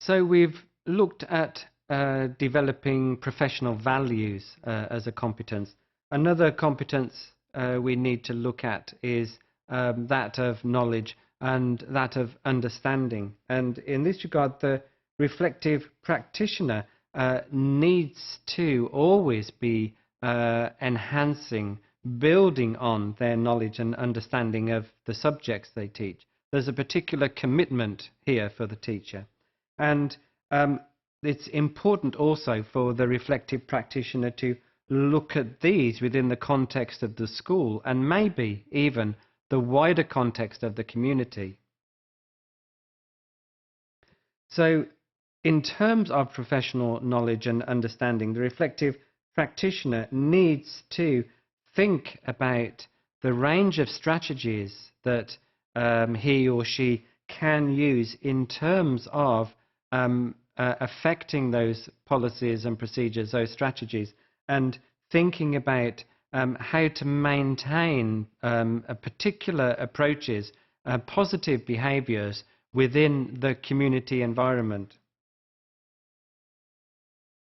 So we've looked at developing professional values as a competence. Another competence we need to look at is that of knowledge and that of understanding. And in this regard, the reflective practitioner needs to always be enhancing, building on their knowledge and understanding of the subjects they teach. There's a particular commitment here for the teacher. And it's important also for the reflective practitioner to look at these within the context of the school and maybe even the wider context of the community. So in terms of professional knowledge and understanding, the reflective practitioner needs to think about the range of strategies that he or she can use in terms of affecting those policies and procedures, those strategies, and thinking about how to maintain particular approaches, positive behaviours within the community environment.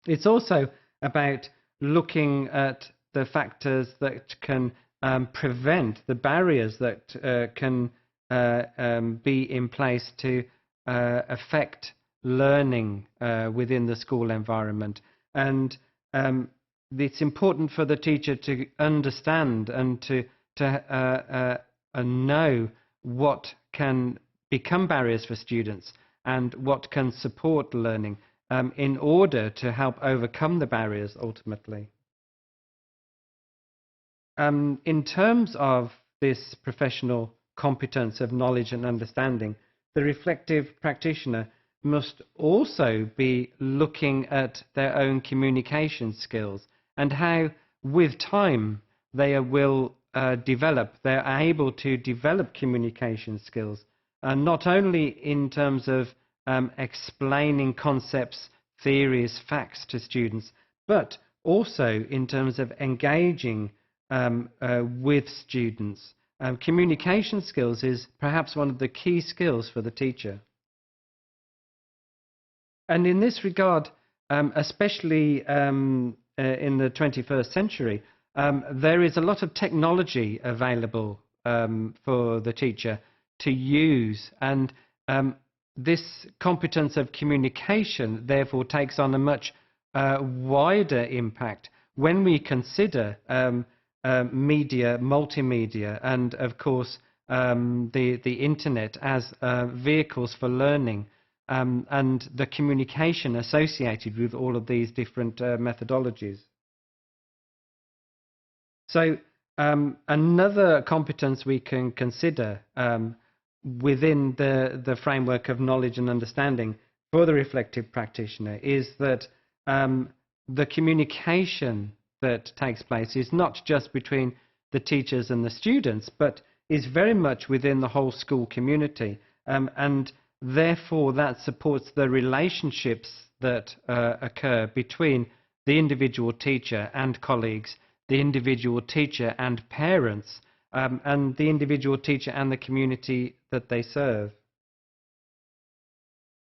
It's also about looking at the factors that can prevent the barriers that can be in place to affect learning within the school environment. And it's important for the teacher to understand and to know what can become barriers for students and what can support learning in order to help overcome the barriers ultimately. In terms of this professional competence of knowledge and understanding, the reflective practitioner must also be looking at their own communication skills and how, with time, they will they're able to develop communication skills, not only in terms of explaining concepts, theories, facts to students, but also in terms of engaging with students. Communication skills is perhaps one of the key skills for the teacher. And in this regard, especially in the 21st century, there is a lot of technology available for the teacher to use, and this competence of communication therefore takes on a much wider impact when we consider media, multimedia, and of course the internet as vehicles for learning, and the communication associated with all of these different methodologies. So another competence we can consider within the framework of knowledge and understanding for the reflective practitioner is that the communication that takes place is not just between the teachers and the students, but is very much within the whole school community, and therefore that supports the relationships that occur between the individual teacher and colleagues, the individual teacher and parents, and the individual teacher and the community that they serve.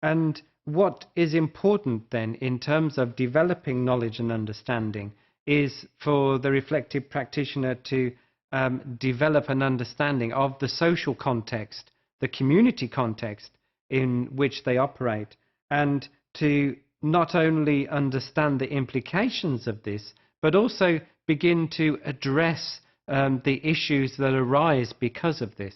And what is important then in terms of developing knowledge and understanding is for the reflective practitioner to develop an understanding of the social context, the community context in which they operate, and to not only understand the implications of this, but also begin to address the issues that arise because of this.